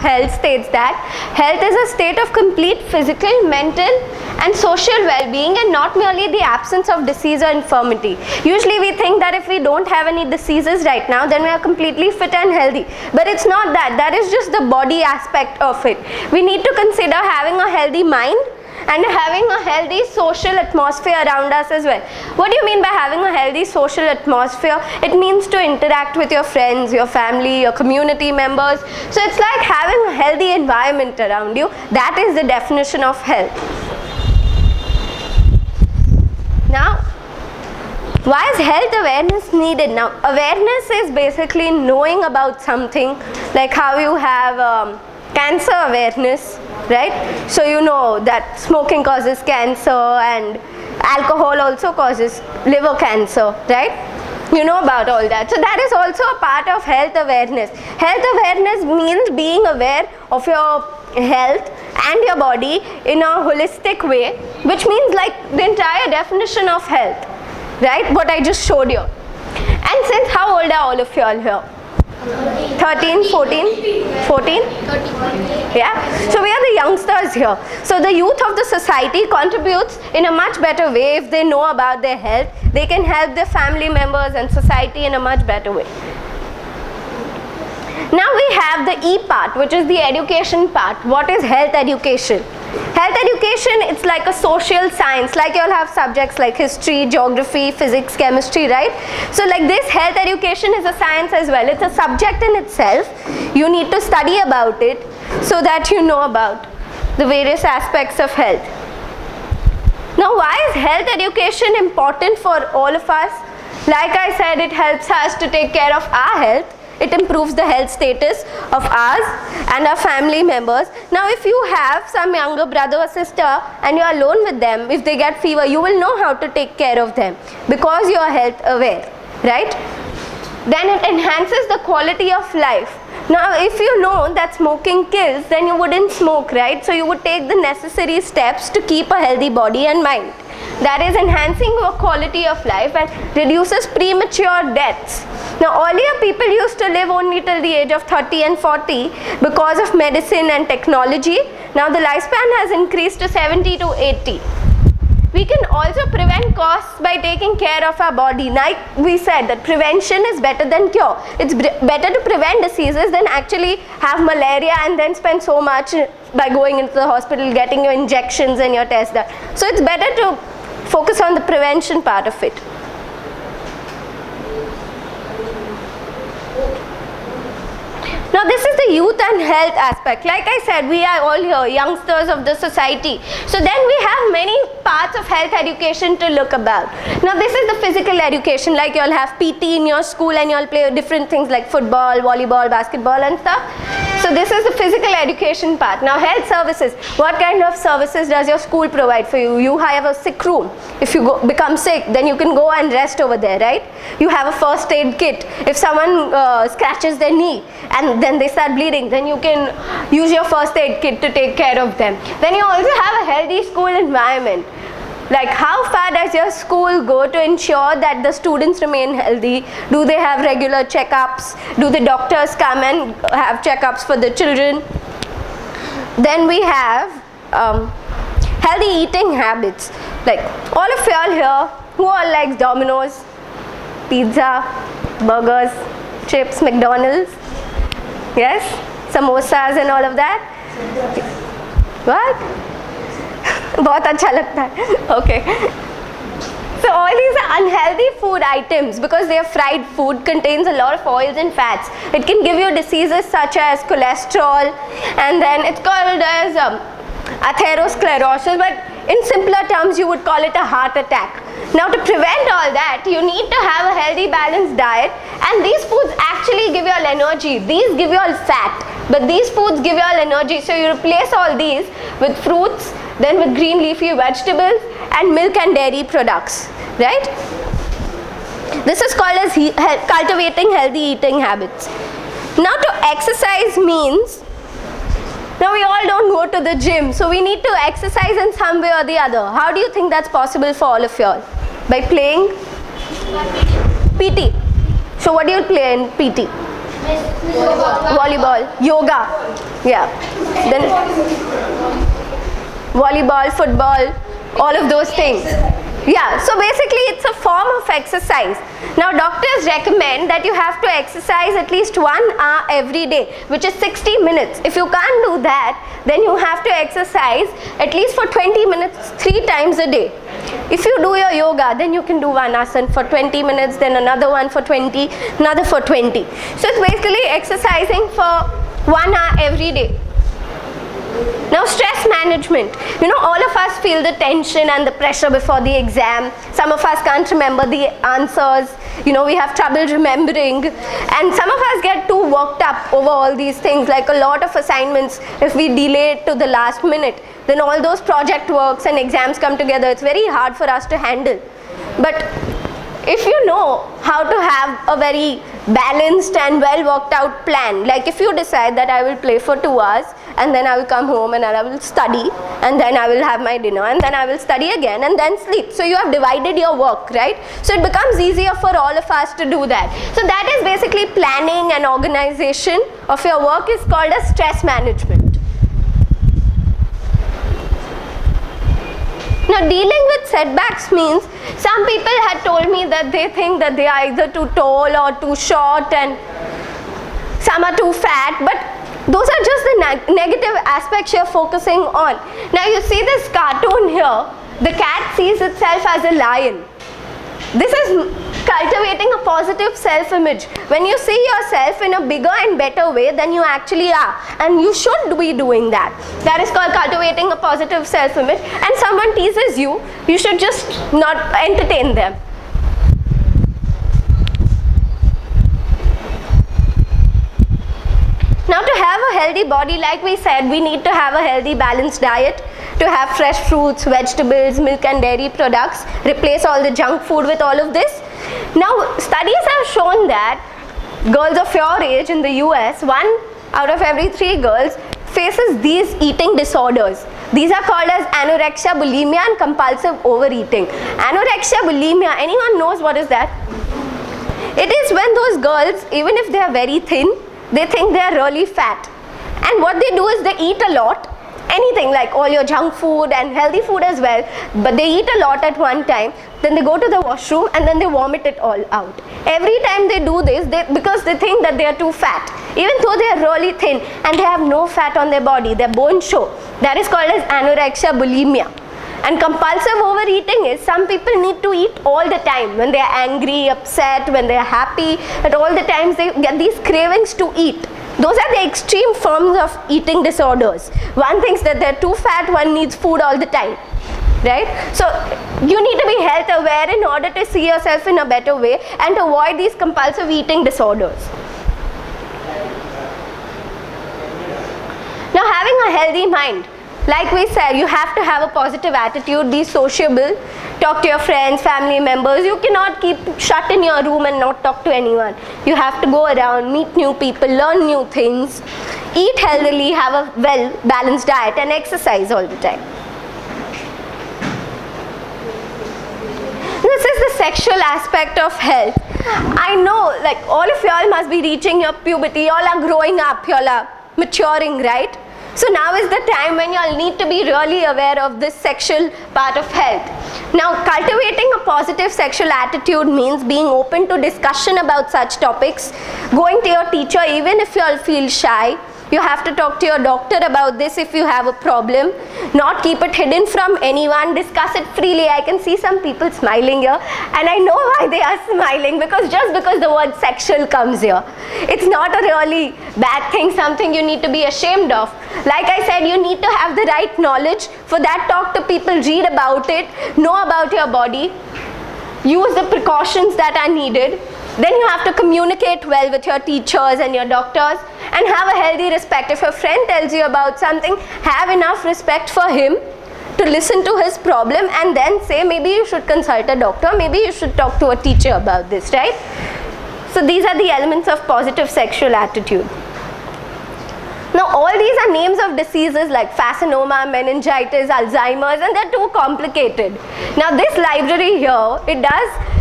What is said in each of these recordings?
Health states that health is a state of complete physical, mental and social well-being, and not merely the absence of disease or infirmity. Usually we think that if we don't have any diseases right now, then we are completely fit and healthy. But it's not that. That is just the body aspect of it. We need to consider having a healthy mind and having a healthy social atmosphere around us as well. What do you mean by having a healthy social atmosphere? It means to interact with your friends, your family, your community members. So it's like having a healthy environment around you. That is the definition of health. Now, why is health awareness needed? Now, awareness is basically knowing about something, like how you have cancer awareness, right? So you know that smoking causes cancer and alcohol also causes liver cancer, right? You know about all that. So that is also a part of health awareness. Health awareness means being aware of your health and your body in a holistic way, which means like the entire definition of health, right? What I just showed you. And since how old are all of you all here? 13, 14, 14? Yeah? So we are the youngsters here. So the youth of the society contributes in a much better way if they know about their health. They can help their family members and society in a much better way. Now we have the E part, which is the education part. What is health education? Health education, it's like a social science, like you'll have subjects like history, geography, physics, chemistry, right? So like this health education is a science as well. It's a subject in itself. You need to study about it so that you know about the various aspects of health. Now why is health education important for all of us? Like I said, it helps us to take care of our health. It improves the health status of us and our family members. Now if you have some younger brother or sister and you are alone with them, if they get fever, you will know how to take care of them because you are health aware, right? Then it enhances the quality of life. Now if you know that smoking kills, then you wouldn't smoke, right? So you would take the necessary steps to keep a healthy body and mind. That is enhancing your quality of life and reduces premature deaths. Now earlier people used to live only till the age of 30 and 40 because of medicine and technology. Now the lifespan has increased to 70 to 80. We can also prevent costs by taking care of our body. Like we said, that prevention is better than cure. It's better to prevent diseases than actually have malaria and then spend so much by going into the hospital, getting your injections and your tests done. So it's better to focus on the prevention part of it. Now this is the youth and health aspect. Like I said, we are all here, youngsters of the society. So then we have many parts of health education to look about. Now this is the physical education, like you all have PT in your school and you all play different things like football, volleyball, basketball and stuff. So this is the physical education part. Now health services, what kind of services does your school provide for you? You have a sick room. If you become sick, then you can go and rest over there, right? You have a first aid kit. If someone scratches their knee and then they start bleeding, then you can use your first aid kit to take care of them. Then you also have a healthy school environment. Like how far does your school go to ensure that the students remain healthy? Do they have regular checkups? Do the doctors come and have checkups for the children? Then we have healthy eating habits. Like all of y'all here, who all likes Domino's, pizza, burgers, chips, McDonald's? Yes? Samosas and all of that? What? बहुत अच्छा लगता है. Okay. So all these are unhealthy food items because they are fried food, contains a lot of oils and fats. It can give you diseases such as cholesterol, and then it's called as atherosclerosis, but in simpler terms you would call it a heart attack. Now to prevent all that, you need to have a healthy balanced diet, and these foods actually give you all energy. These give you all fat, but these foods give you all energy. So you replace all these with fruits, then with green leafy vegetables and milk and dairy products, right? This is called as cultivating healthy eating habits. Now to exercise means, now we all don't go to the gym, so we need to exercise in some way or the other. How do you think that's possible for all of y'all? By playing? PT. So what do you play in PT? Volleyball, yoga, yeah. Then volleyball, football, all of those things. Yeah, so basically it's a form of exercise. Now doctors recommend that you have to exercise at least 1 hour every day, which is 60 minutes. If you can't do that, then you have to exercise at least for 20 minutes 3 times a day. If you do your yoga, then you can do one asana for 20 minutes, then another one for 20, another for 20. So it's basically exercising for 1 hour every day. Now stress management, you know, all of us feel the tension and the pressure before the exam. Some of us can't remember the answers, you know, we have trouble remembering, and some of us get too worked up over all these things, like a lot of assignments. If we delay it to the last minute, then all those project works and exams come together. It's very hard for us to handle. But if you know how to have a very balanced and well worked out plan, like if you decide that I will play for 2 hours and then I will come home and I will study and then I will have my dinner and then I will study again and then sleep. So you have divided your work, right? So it becomes easier for all of us to do that. So that is basically planning and organization of your work is called as stress management. Now dealing with setbacks means some people had told me that they think that they are either too tall or too short and some are too fat, but those are just the negative aspects you're focusing on. Now you see this cartoon here, the cat sees itself as a lion. This is cultivating a positive self-image. When you see yourself in a bigger and better way than you actually are, and you should be doing that. That is called cultivating a positive self-image. And someone teases you, you should just not entertain them. Now to have a healthy body, like we said, we need to have a healthy balanced diet, to have fresh fruits, vegetables, milk and dairy products, replace all the junk food with all of this. Now studies have shown that girls of your age in the US, 1 out of every 3 girls faces these eating disorders. These are called as anorexia, bulimia and compulsive overeating. Anorexia, bulimia, anyone knows what is that? It is when those girls, even if they are very thin, they think they are really fat. And what they do is they eat a lot, anything like all your junk food and healthy food as well, but they eat a lot at one time, then they go to the washroom and then they vomit it all out. Every time they do this, because they think that they are too fat, even though they are really thin and they have no fat on their body, their bones show. That is called as anorexia, bulimia. And compulsive overeating is some people need to eat all the time. When they are angry, upset, when they are happy, at all the times they get these cravings to eat. Those are the extreme forms of eating disorders. One thinks that they're too fat, one needs food all the time, right? So you need to be health aware in order to see yourself in a better way and to avoid these compulsive eating disorders. Now having a healthy mind. Like we said, you have to have a positive attitude, be sociable, talk to your friends, family members. You cannot keep shut in your room and not talk to anyone. You have to go around, meet new people, learn new things, eat healthily, have a well-balanced diet and exercise all the time. This is the sexual aspect of health. I know, like all of y'all must be reaching your puberty, y'all are growing up, y'all are maturing, right? So now is the time when you all need to be really aware of this sexual part of health. Now cultivating a positive sexual attitude means being open to discussion about such topics, going to your teacher even if you all feel shy. You have to talk to your doctor about this if you have a problem. Not keep it hidden from anyone, discuss it freely. I can see some people smiling here and I know why they are smiling, because just because the word sexual comes here. It's not a really bad thing, something you need to be ashamed of. Like I said, you need to have the right knowledge. For that, talk to people, read about it, know about your body, use the precautions that are needed. Then you have to communicate well with your teachers and your doctors and have a healthy respect. If a friend tells you about something, have enough respect for him to listen to his problem and then say maybe you should consult a doctor, maybe you should talk to a teacher about this, right? So these are the elements of positive sexual attitude. Now all these are names of diseases like fascinoma, meningitis, Alzheimer's, and they're too complicated. Now this library here,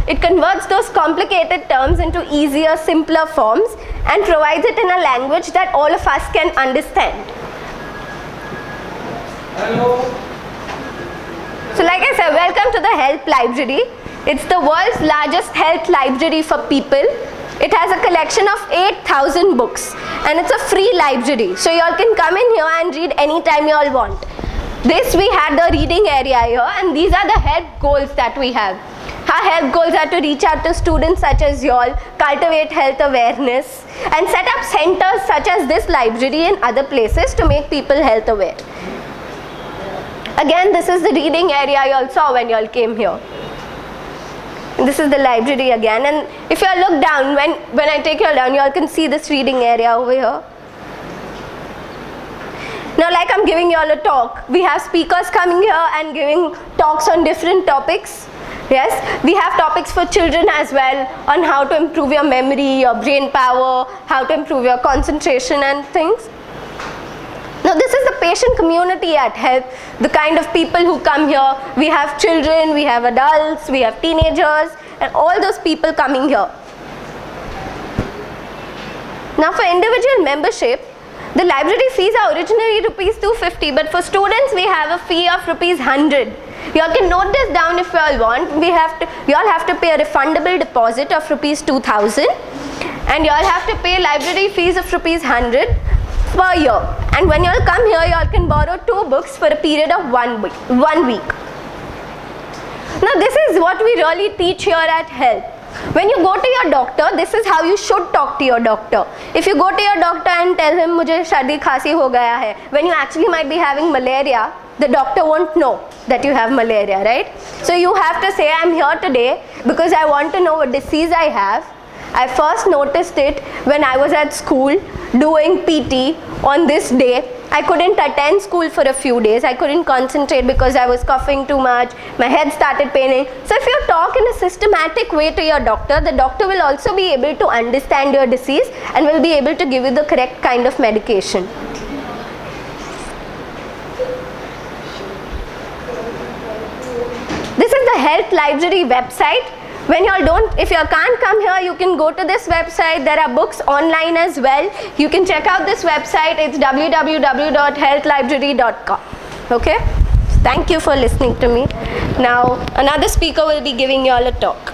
it converts those complicated terms into easier, simpler forms and provides it in a language that all of us can understand. Hello. So like I said, welcome to the Health Library. It's the world's largest health library for people. It has a collection of 8,000 books and it's a free library. So you all can come in here and read anytime you all want. This we had the reading area here, and these are the health goals that we have. Our health goals are to reach out to students such as you all, cultivate health awareness, and set up centers such as this library and other places to make people health aware. Again, this is the reading area you all saw when you all came here. This is the library again, and if you all look down, when I take you all down, you all can see this reading area over here. Now like I'm giving you all a talk, we have speakers coming here and giving talks on different topics. Yes, we have topics for children as well on how to improve your memory, your brain power, how to improve your concentration and things. Now this is the patient community at Health, the kind of people who come here. We have children, we have adults, we have teenagers, and all those people coming here. Now for individual membership, the library fees are originally rupees 250, but for students we have a fee of rupees 100. You all can note this down if you all want. You all have to pay a refundable deposit of rupees 2,000, and you all have to pay library fees of rupees 100 per year. And when you all come here, you all can borrow 2 books for a period of 1 week. Now this is what we really teach here at Health. When you go to your doctor, this is how you should talk to your doctor. If you go to your doctor and tell him मुझे सर्दी खांसी हो गया है, when you actually might be having malaria, the doctor won't know that you have malaria, right? So you have to say, I'm here today because I want to know what disease I have. I first noticed it when I was at school doing PT on this day. I couldn't attend school for a few days. I couldn't concentrate because I was coughing too much. My head started paining. So if you talk in a systematic way to your doctor, the doctor will also be able to understand your disease and will be able to give you the correct kind of medication. This is the Health Library website. When you all if you all can't come here, you can go to this website. There are books online as well. You can check out this website. It's www.healthlibrary.com. Okay? Thank you for listening to me. Now, another speaker will be giving you all a talk.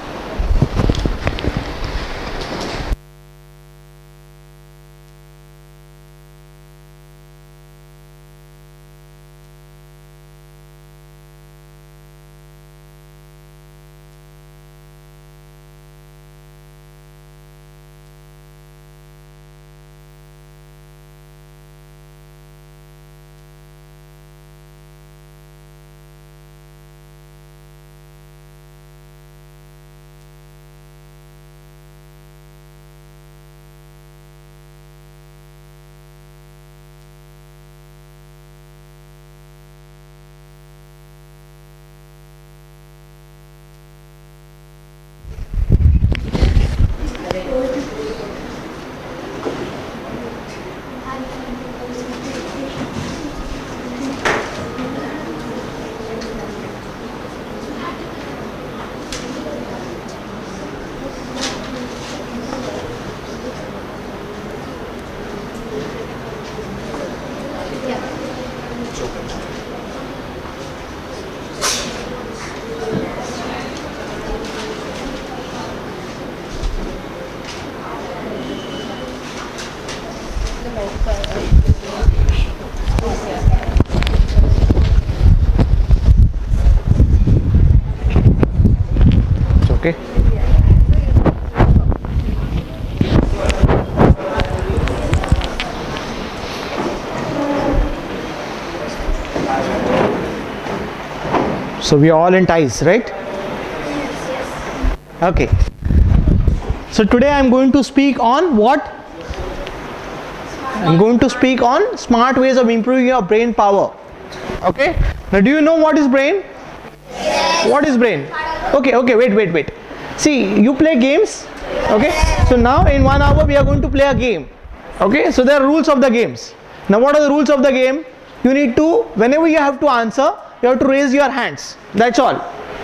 Okay. So we are all in ties, right? Yes. Okay. So today I am going to speak on what? I'm going to speak on smart ways of improving your brain power. Okay. Now do you know what is brain? Yes. What is brain? Okay, wait. See, you play games. Okay. So now in 1 hour we are going to play a game. Okay. So there are rules of the games. Now what are the rules of the game? You need to, whenever you have to answer, you have to raise your hands. That's all.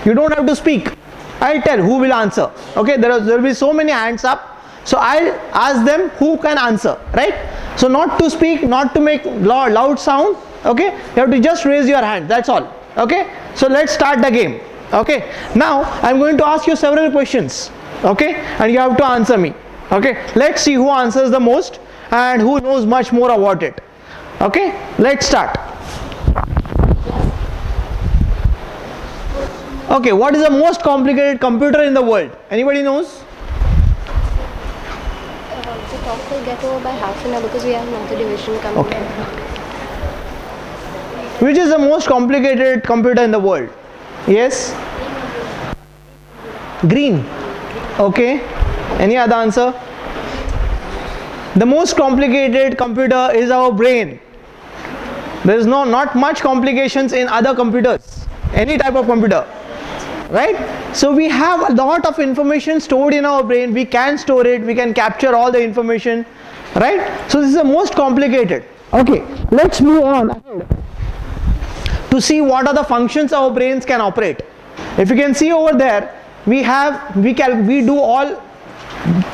You don't have to speak. I'll tell who will answer. Okay, there will be so many hands up. So I'll ask them who can answer, right? So not to speak, not to make loud sound. Okay, you have to just raise your hand. That's all. Okay, so let's start the game. Okay, now I'm going to ask you several questions. Okay, and you have to answer me. Okay, let's see who answers the most and who knows much more about it. Okay, let's start. Okay, what is the most complicated computer in the world? Anybody knows? The talk will get over by half an hour because we have another division coming. Okay. Which is the most complicated computer in the world? Yes? Green. Okay. Any other answer? The most complicated computer is our brain. There is not much complications in other computers. Any type of computer. Right? So we have a lot of information stored in our brain. We can store it. We can capture all the information. Right? So this is the most complicated. Okay. Let's move on ahead to see what are the functions our brains can operate. If you can see over there, we do all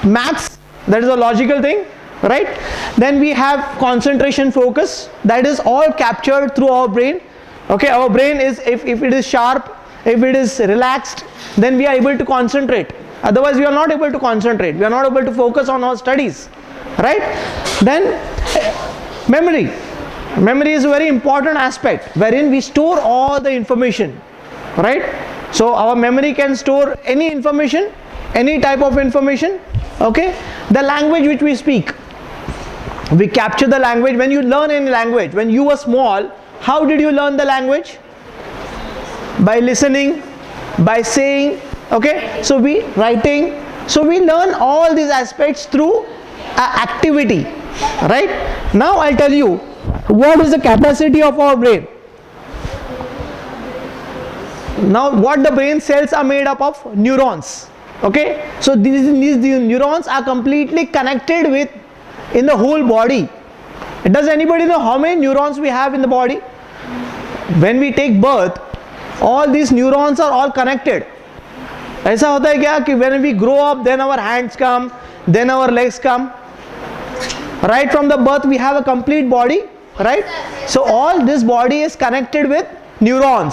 maths. That is a logical thing. Right? Then we have concentration, focus. That is all captured through our brain. Okay, our brain is, if it is sharp, if it is relaxed, then we are able to concentrate. Otherwise we are not able to concentrate. We are not able to focus on our studies. Right? Then memory. Memory is a very important aspect wherein we store all the information. Right? So our memory can store any information, any type of information. Okay? The language which we speak. We capture the language. When you learn any language, when you were small, how did you learn the language? By listening, by saying, okay? So we writing. So we learn all these aspects through activity, right? Now I'll tell you what is the capacity of our brain. Now what the brain cells are made up of? Neurons, okay? So these neurons are completely connected with in the whole body. Does anybody know how many neurons we have in the body? When we take birth, all these neurons are all connected. ऐसा होता है क्या कि when we grow up, then our hands come, then our legs come. Right from the birth we have a complete body, right? So all this body is connected with neurons.